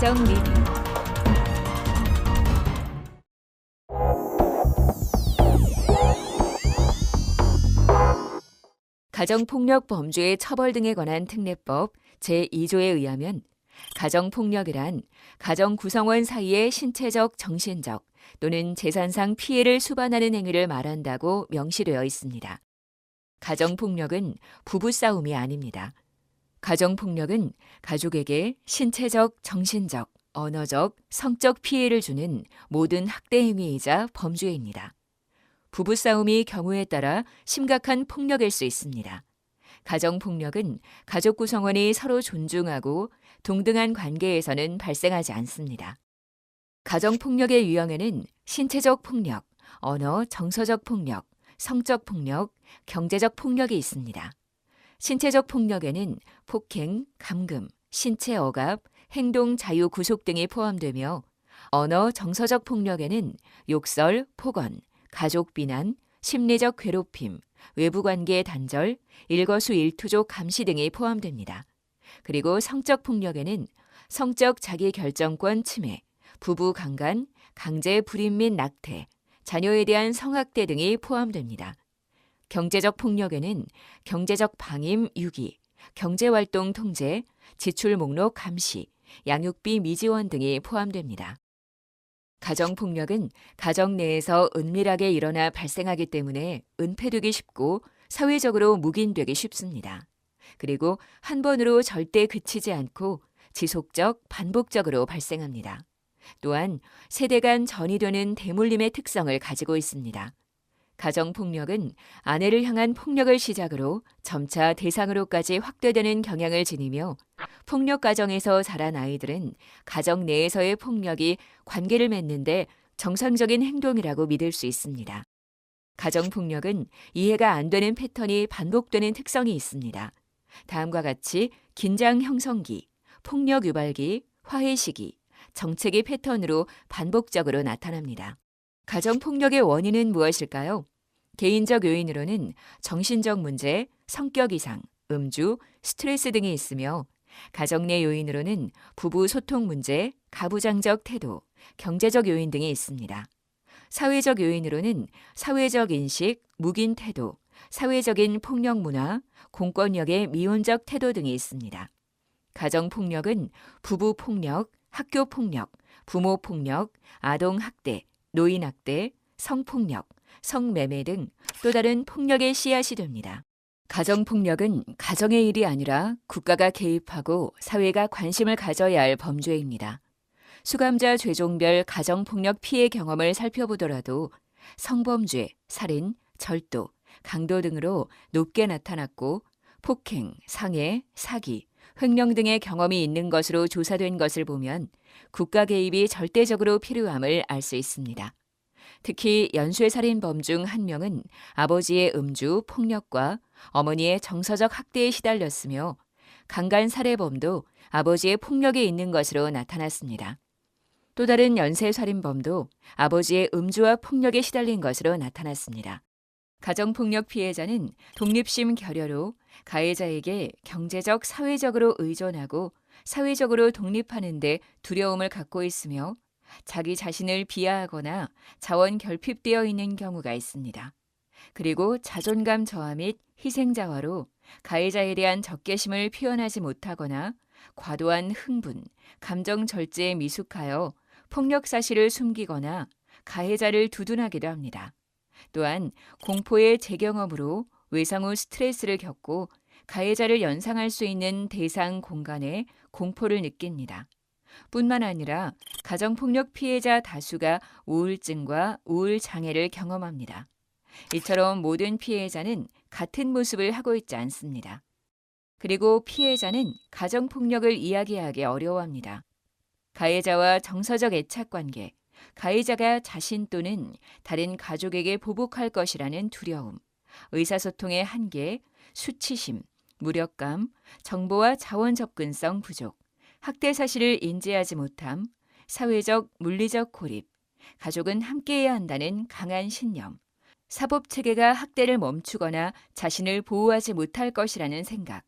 가정 리뷰. 가정폭력 범죄의 처벌 등에 관한 특례법 제2조에 의하면 가정폭력이란 가정 구성원 사이의 신체적, 정신적 또는 재산상 피해를 수반하는 행위를 말한다고 명시되어 있습니다. 가정폭력은 부부싸움이 아닙니다. 가정폭력은 가족에게 신체적, 정신적, 언어적, 성적 피해를 주는 모든 학대 행위이자 범죄입니다. 부부싸움이 경우에 따라 심각한 폭력일 수 있습니다. 가정폭력은 가족 구성원이 서로 존중하고 동등한 관계에서는 발생하지 않습니다. 가정폭력의 유형에는 신체적 폭력, 언어, 정서적 폭력, 성적 폭력, 경제적 폭력이 있습니다. 신체적 폭력에는 폭행, 감금, 신체 억압, 행동 자유 구속 등이 포함되며 언어, 정서적 폭력에는 욕설, 폭언, 가족 비난, 심리적 괴롭힘, 외부관계 단절, 일거수일투족 감시 등이 포함됩니다. 그리고 성적 폭력에는 성적 자기결정권 침해, 부부 강간, 강제 불임 및 낙태, 자녀에 대한 성학대 등이 포함됩니다. 경제적 폭력에는 경제적 방임, 유기, 경제활동 통제, 지출 목록 감시, 양육비 미지원 등이 포함됩니다. 가정폭력은 가정 내에서 은밀하게 일어나 발생하기 때문에 은폐되기 쉽고 사회적으로 묵인되기 쉽습니다. 그리고 한 번으로 절대 그치지 않고 지속적, 반복적으로 발생합니다. 또한 세대 간 전이되는 대물림의 특성을 가지고 있습니다. 가정폭력은 아내를 향한 폭력을 시작으로 점차 대상으로까지 확대되는 경향을 지니며 폭력 가정에서 자란 아이들은 가정 내에서의 폭력이 관계를 맺는데 정상적인 행동이라고 믿을 수 있습니다. 가정폭력은 이해가 안 되는 패턴이 반복되는 특성이 있습니다. 다음과 같이 긴장 형성기, 폭력 유발기, 화해 시기, 정체기 패턴으로 반복적으로 나타납니다. 가정폭력의 원인은 무엇일까요? 개인적 요인으로는 정신적 문제, 성격 이상, 음주, 스트레스 등이 있으며 가정 내 요인으로는 부부 소통 문제, 가부장적 태도, 경제적 요인 등이 있습니다. 사회적 요인으로는 사회적 인식, 묵인 태도, 사회적인 폭력 문화, 공권력의 미온적 태도 등이 있습니다. 가정폭력은 부부 폭력, 학교 폭력, 부모 폭력, 아동 학대, 노인 학대, 성폭력, 성매매 등 또 다른 폭력의 씨앗이 됩니다. 가정폭력은 가정의 일이 아니라 국가가 개입하고 사회가 관심을 가져야 할 범죄입니다. 수감자 죄종별 가정폭력 피해 경험을 살펴보더라도 성범죄, 살인, 절도, 강도 등으로 높게 나타났고 폭행, 상해, 사기, 횡령 등의 경험이 있는 것으로 조사된 것을 보면 국가 개입이 절대적으로 필요함을 알 수 있습니다. 특히 연쇄살인범 중 한 명은 아버지의 음주, 폭력과 어머니의 정서적 학대에 시달렸으며 강간살해범도 아버지의 폭력이 있는 것으로 나타났습니다. 또 다른 연쇄살인범도 아버지의 음주와 폭력에 시달린 것으로 나타났습니다. 가정폭력 피해자는 독립심 결여로 가해자에게 경제적, 사회적으로 의존하고 사회적으로 독립하는 데 두려움을 갖고 있으며 자기 자신을 비하하거나 자원 결핍되어 있는 경우가 있습니다. 그리고 자존감 저하 및 희생자화로 가해자에 대한 적개심을 표현하지 못하거나 과도한 흥분, 감정 절제에 미숙하여 폭력 사실을 숨기거나 가해자를 두둔하기도 합니다. 또한 공포의 재경험으로 외상 후 스트레스를 겪고 가해자를 연상할 수 있는 대상 공간에 공포를 느낍니다. 뿐만 아니라 가정폭력 피해자 다수가 우울증과 우울장애를 경험합니다. 이처럼 모든 피해자는 같은 모습을 하고 있지 않습니다. 그리고 피해자는 가정폭력을 이야기하기 어려워합니다. 가해자와 정서적 애착관계, 가해자가 자신 또는 다른 가족에게 보복할 것이라는 두려움, 의사소통의 한계, 수치심, 무력감, 정보와 자원 접근성 부족, 학대 사실을 인지하지 못함, 사회적, 물리적 고립, 가족은 함께해야 한다는 강한 신념, 사법체계가 학대를 멈추거나 자신을 보호하지 못할 것이라는 생각,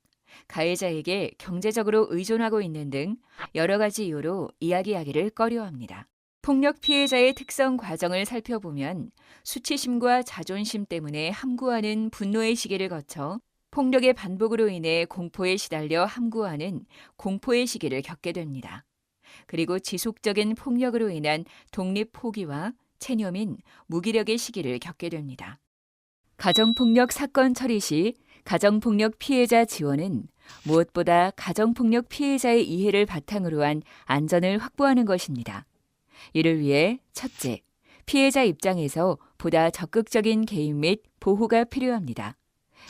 가해자에게 경제적으로 의존하고 있는 등 여러 가지 이유로 이야기하기를 꺼려합니다. 폭력 피해자의 특성 과정을 살펴보면 수치심과 자존심 때문에 함구하는 분노의 시기를 거쳐 폭력의 반복으로 인해 공포에 시달려 함구하는 공포의 시기를 겪게 됩니다. 그리고 지속적인 폭력으로 인한 독립 포기와 체념인 무기력의 시기를 겪게 됩니다. 가정폭력 사건 처리 시 가정폭력 피해자 지원은 무엇보다 가정폭력 피해자의 이해를 바탕으로 한 안전을 확보하는 것입니다. 이를 위해 첫째, 피해자 입장에서 보다 적극적인 개입 및 보호가 필요합니다.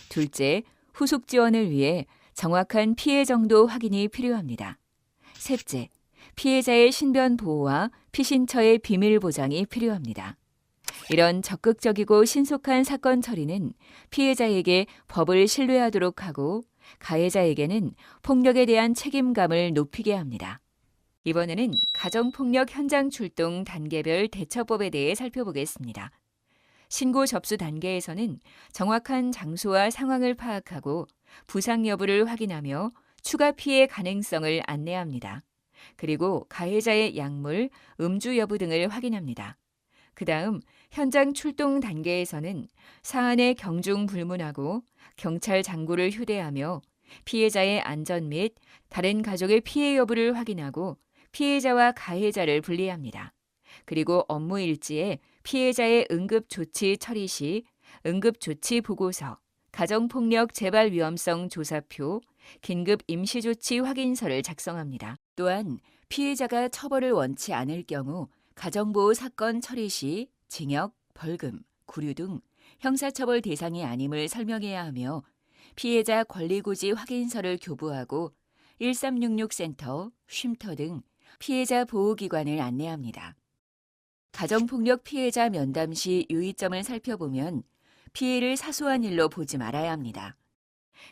둘째, 후속 지원을 위해 정확한 피해 정도 확인이 필요합니다. 셋째, 피해자의 신변 보호와 피신처의 비밀 보장이 필요합니다. 이런 적극적이고 신속한 사건 처리는 피해자에게 법을 신뢰하도록 하고 가해자에게는 폭력에 대한 책임감을 높이게 합니다. 이번에는 가정폭력 현장 출동 단계별 대처법에 대해 살펴보겠습니다. 신고 접수 단계에서는 정확한 장소와 상황을 파악하고 부상 여부를 확인하며 추가 피해 가능성을 안내합니다. 그리고 가해자의 약물, 음주 여부 등을 확인합니다. 그 다음 현장 출동 단계에서는 사안의 경중 불문하고 경찰 장구를 휴대하며 피해자의 안전 및 다른 가족의 피해 여부를 확인하고 피해자와 가해자를 분리합니다. 그리고 업무 일지에 피해자의 응급조치 처리 시 응급조치 보고서, 가정폭력 재발 위험성 조사표, 긴급 임시조치 확인서를 작성합니다. 또한 피해자가 처벌을 원치 않을 경우 가정보호 사건 처리 시 징역, 벌금, 구류 등 형사처벌 대상이 아님을 설명해야 하며 피해자 권리고지 확인서를 교부하고 1366 센터, 쉼터 등 피해자 보호기관을 안내합니다. 가정폭력 피해자 면담 시 유의점을 살펴보면 피해를 사소한 일로 보지 말아야 합니다.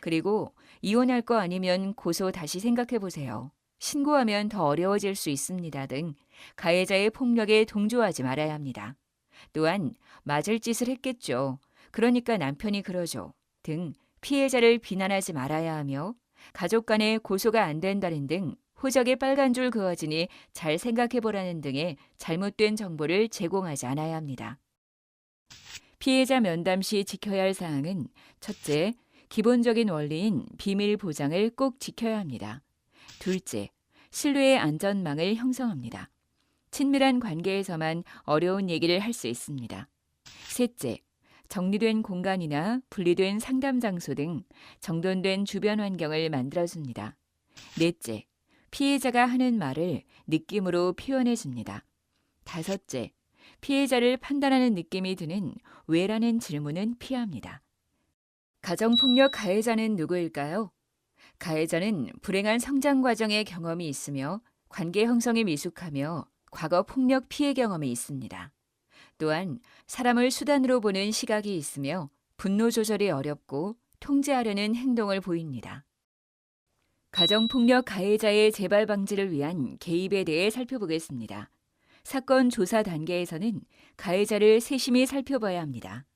그리고 이혼할 거 아니면 고소 다시 생각해 보세요. 신고하면 더 어려워질 수 있습니다 등 가해자의 폭력에 동조하지 말아야 합니다. 또한 맞을 짓을 했겠죠. 그러니까 남편이 그러죠. 등 피해자를 비난하지 말아야 하며 가족 간에 고소가 안 된다는 등 호적에 빨간 줄 그어지니 잘 생각해 보라는 등의 잘못된 정보를 제공하지 않아야 합니다. 피해자 면담 시 지켜야 할 사항은 첫째, 기본적인 원리인 비밀 보장을 꼭 지켜야 합니다. 둘째, 신뢰의 안전망을 형성합니다. 친밀한 관계에서만 어려운 얘기를 할 수 있습니다. 셋째, 정리된 공간이나 분리된 상담 장소 등 정돈된 주변 환경을 만들어줍니다. 넷째, 피해자가 하는 말을 느낌으로 표현해 줍니다. 다섯째, 피해자를 판단하는 느낌이 드는 왜라는 질문은 피합니다. 가정폭력 가해자는 누구일까요? 가해자는 불행한 성장 과정의 경험이 있으며 관계 형성이 미숙하며 과거 폭력 피해 경험이 있습니다. 또한 사람을 수단으로 보는 시각이 있으며 분노 조절이 어렵고 통제하려는 행동을 보입니다. 가정폭력 가해자의 재발 방지를 위한 개입에 대해 살펴보겠습니다. 사건 조사 단계에서는 가해자를 세심히 살펴봐야 합니다.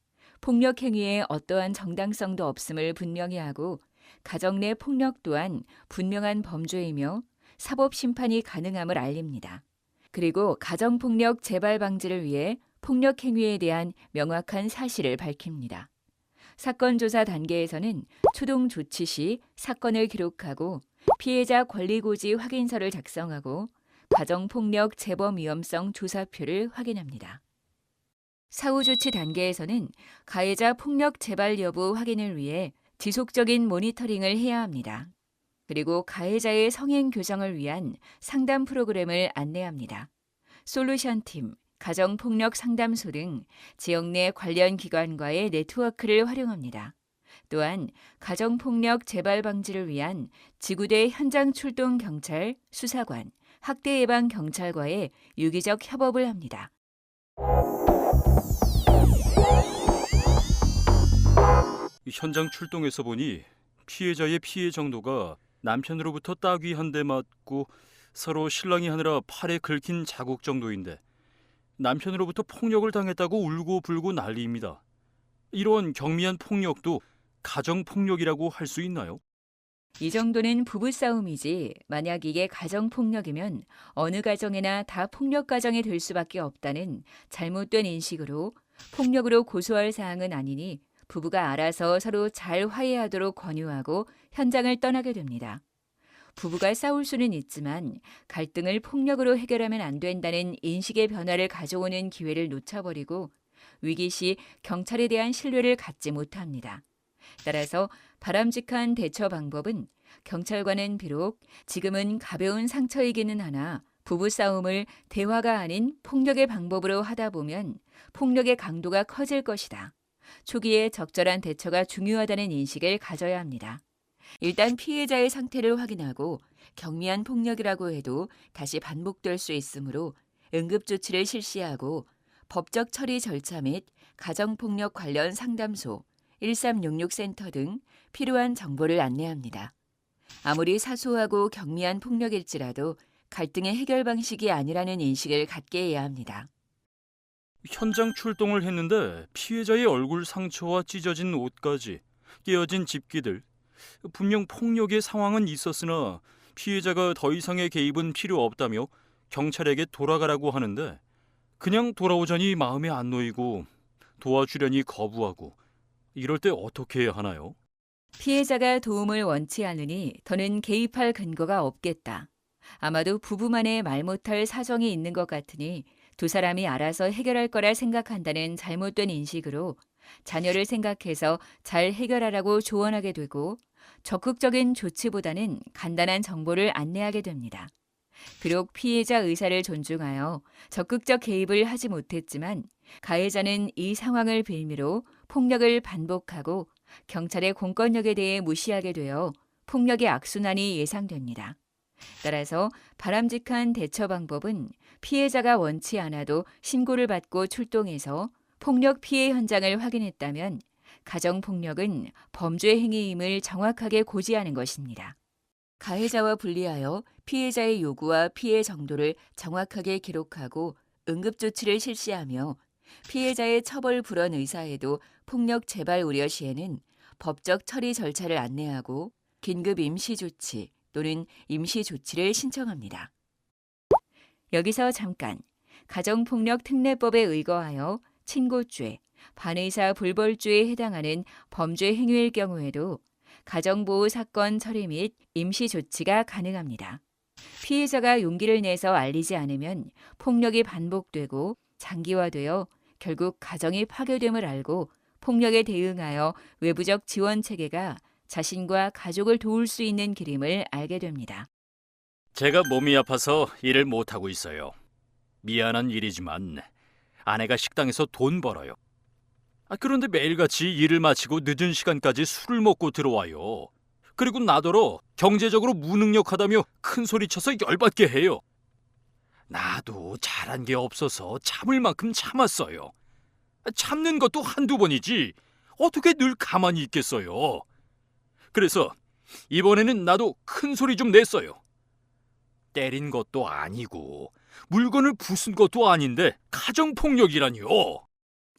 폭력 행위에 어떠한 정당성도 없음을 분명히 하고 가정 내 폭력 또한 분명한 범죄이며 사법 심판이 가능함을 알립니다. 그리고 가정폭력 재발 방지를 위해 폭력 행위에 대한 명확한 사실을 밝힙니다. 사건 조사 단계에서는 초동 조치 시 사건을 기록하고 피해자 권리고지 확인서를 작성하고 가정폭력 재범 위험성 조사표를 확인합니다. 사후 조치 단계에서는 가해자 폭력 재발 여부 확인을 위해 지속적인 모니터링을 해야 합니다. 그리고 가해자의 성행 교정을 위한 상담 프로그램을 안내합니다. 솔루션팀, 가정폭력 상담소 등 지역 내 관련 기관과의 네트워크를 활용합니다. 또한 가정폭력 재발 방지를 위한 지구대 현장 출동 경찰, 수사관, 학대 예방 경찰과의 유기적 협업을 합니다. 현장 출동해서 보니 피해자의 피해 정도가 남편으로부터 따귀 한 대 맞고 서로 신랑이 하느라 팔에 긁힌 자국 정도인데 남편으로부터 폭력을 당했다고 울고 불고 난리입니다. 이런 경미한 폭력도 가정폭력이라고 할 수 있나요? 이 정도는 부부싸움이지 만약 이게 가정폭력이면 어느 가정이나 다 폭력 가정이 될 수밖에 없다는 잘못된 인식으로 폭력으로 고소할 사항은 아니니 부부가 알아서 서로 잘 화해하도록 권유하고 현장을 떠나게 됩니다. 부부가 싸울 수는 있지만 갈등을 폭력으로 해결하면 안 된다는 인식의 변화를 가져오는 기회를 놓쳐버리고 위기 시 경찰에 대한 신뢰를 갖지 못합니다. 따라서 바람직한 대처 방법은 경찰과는 비록 지금은 가벼운 상처이기는 하나 부부싸움을 대화가 아닌 폭력의 방법으로 하다 보면 폭력의 강도가 커질 것이다. 초기에 적절한 대처가 중요하다는 인식을 가져야 합니다. 일단 피해자의 상태를 확인하고 경미한 폭력이라고 해도 다시 반복될 수 있으므로 응급조치를 실시하고 법적 처리 절차 및 가정폭력 관련 상담소, 1366센터 등 필요한 정보를 안내합니다. 아무리 사소하고 경미한 폭력일지라도 갈등의 해결 방식이 아니라는 인식을 갖게 해야 합니다. 현장 출동을 했는데 피해자의 얼굴 상처와 찢어진 옷까지, 깨어진 집기들, 분명 폭력의 상황은 있었으나 피해자가 더 이상의 개입은 필요 없다며 경찰에게 돌아가라고 하는데 그냥 돌아오자니 마음에 안 놓이고 도와주려니 거부하고 이럴 때 어떻게 해야 하나요? 피해자가 도움을 원치 않으니 더는 개입할 근거가 없겠다. 아마도 부부만의 말 못할 사정이 있는 것 같으니 두 사람이 알아서 해결할 거라 생각한다는 잘못된 인식으로 자녀를 생각해서 잘 해결하라고 조언하게 되고 적극적인 조치보다는 간단한 정보를 안내하게 됩니다. 비록 피해자 의사를 존중하여 적극적 개입을 하지 못했지만 가해자는 이 상황을 빌미로 폭력을 반복하고 경찰의 공권력에 대해 무시하게 되어 폭력의 악순환이 예상됩니다. 따라서 바람직한 대처 방법은 피해자가 원치 않아도 신고를 받고 출동해서 폭력 피해 현장을 확인했다면 가정폭력은 범죄 행위임을 정확하게 고지하는 것입니다. 가해자와 분리하여 피해자의 요구와 피해 정도를 정확하게 기록하고 응급조치를 실시하며 피해자의 처벌 불원 의사에도 폭력 재발 우려 시에는 법적 처리 절차를 안내하고 긴급 임시조치 또는 임시조치를 신청합니다. 여기서 잠깐 가정폭력 특례법에 의거하여 친고죄, 반의사 불벌죄에 해당하는 범죄 행위일 경우에도 가정보호 사건 처리 및 임시조치가 가능합니다. 피해자가 용기를 내서 알리지 않으면 폭력이 반복되고 장기화되어 결국 가정이 파괴됨을 알고 폭력에 대응하여 외부적 지원 체계가 자신과 가족을 도울 수 있는 길임을 알게 됩니다. 제가 몸이 아파서 일을 못하고 있어요. 미안한 일이지만 아내가 식당에서 돈 벌어요. 그런데 매일같이 일을 마치고 늦은 시간까지 술을 먹고 들어와요. 그리고 나더러 경제적으로 무능력하다며 큰 소리쳐서 열받게 해요. 나도 잘한 게 없어서 참을 만큼 참았어요. 참는 것도 한두 번이지 어떻게 늘 가만히 있겠어요. 그래서 이번에는 나도 큰 소리 좀 냈어요. 때린 것도 아니고 물건을 부순 것도 아닌데 가정폭력이라니요.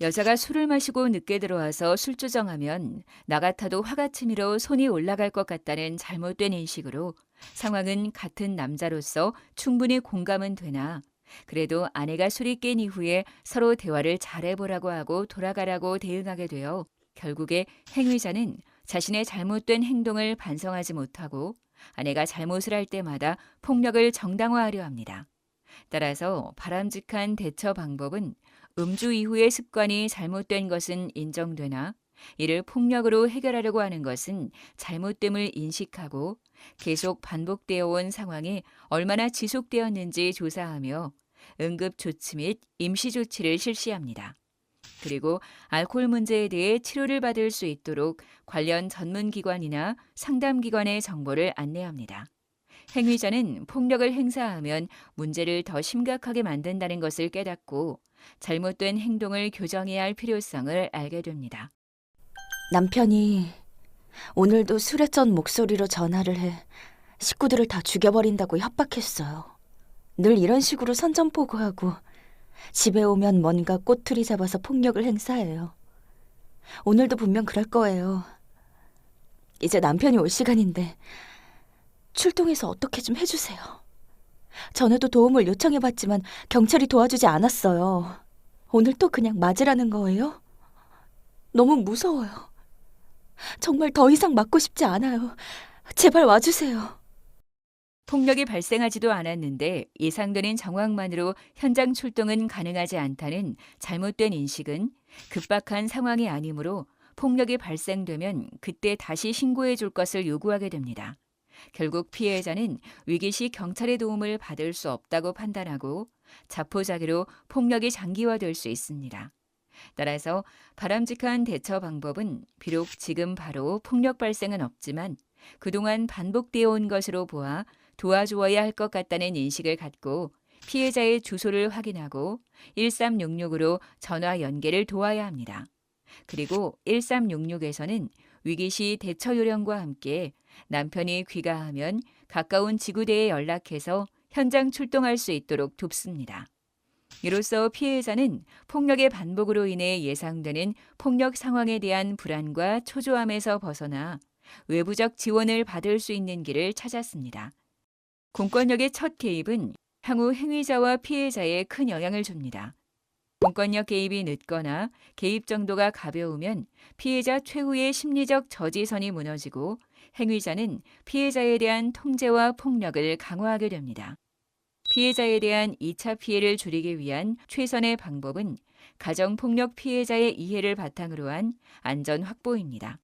여자가 술을 마시고 늦게 들어와서 술주정하면 나 같아도 화가 치밀어 손이 올라갈 것 같다는 잘못된 인식으로 상황은 같은 남자로서 충분히 공감은 되나 그래도 아내가 술이 깬 이후에 서로 대화를 잘해보라고 하고 돌아가라고 대응하게 되어 결국에 행위자는 자신의 잘못된 행동을 반성하지 못하고 아내가 잘못을 할 때마다 폭력을 정당화하려 합니다. 따라서 바람직한 대처 방법은 음주 이후의 습관이 잘못된 것은 인정되나 이를 폭력으로 해결하려고 하는 것은 잘못됨을 인식하고 계속 반복되어 온 상황이 얼마나 지속되었는지 조사하며 응급조치 및 임시조치를 실시합니다. 그리고 알코올 문제에 대해 치료를 받을 수 있도록 관련 전문기관이나 상담기관의 정보를 안내합니다. 행위자는 폭력을 행사하면 문제를 더 심각하게 만든다는 것을 깨닫고 잘못된 행동을 교정해야 할 필요성을 알게 됩니다. 남편이 오늘도 술에 쩐 목소리로 전화를 해 식구들을 다 죽여버린다고 협박했어요. 늘 이런 식으로 선전포고하고 집에 오면 뭔가 꼬투리 잡아서 폭력을 행사해요. 오늘도 분명 그럴 거예요. 이제 남편이 올 시간인데 출동해서 어떻게 좀 해주세요. 전에도 도움을 요청해봤지만 경찰이 도와주지 않았어요. 오늘 또 그냥 맞으라는 거예요? 너무 무서워요. 정말 더 이상 맞고 싶지 않아요. 제발 와주세요. 폭력이 발생하지도 않았는데 예상되는 정황만으로 현장 출동은 가능하지 않다는 잘못된 인식은 급박한 상황이 아니므로 폭력이 발생되면 그때 다시 신고해 줄 것을 요구하게 됩니다. 결국 피해자는 위기 시 경찰의 도움을 받을 수 없다고 판단하고 자포자기로 폭력이 장기화될 수 있습니다. 따라서 바람직한 대처 방법은 비록 지금 바로 폭력 발생은 없지만 그동안 반복되어 온 것으로 보아 도와주어야 할 것 같다는 인식을 갖고 피해자의 주소를 확인하고 1366으로 전화 연계를 도와야 합니다. 그리고 1366에서는 위기 시 대처 요령과 함께 남편이 귀가하면 가까운 지구대에 연락해서 현장 출동할 수 있도록 돕습니다. 이로써 피해자는 폭력의 반복으로 인해 예상되는 폭력 상황에 대한 불안과 초조함에서 벗어나 외부적 지원을 받을 수 있는 길을 찾았습니다. 공권력의 첫 개입은 향후 행위자와 피해자에 큰 영향을 줍니다. 공권력 개입이 늦거나 개입 정도가 가벼우면 피해자 최후의 심리적 저지선이 무너지고 행위자는 피해자에 대한 통제와 폭력을 강화하게 됩니다. 피해자에 대한 2차 피해를 줄이기 위한 최선의 방법은 가정폭력 피해자의 이해를 바탕으로 한 안전 확보입니다.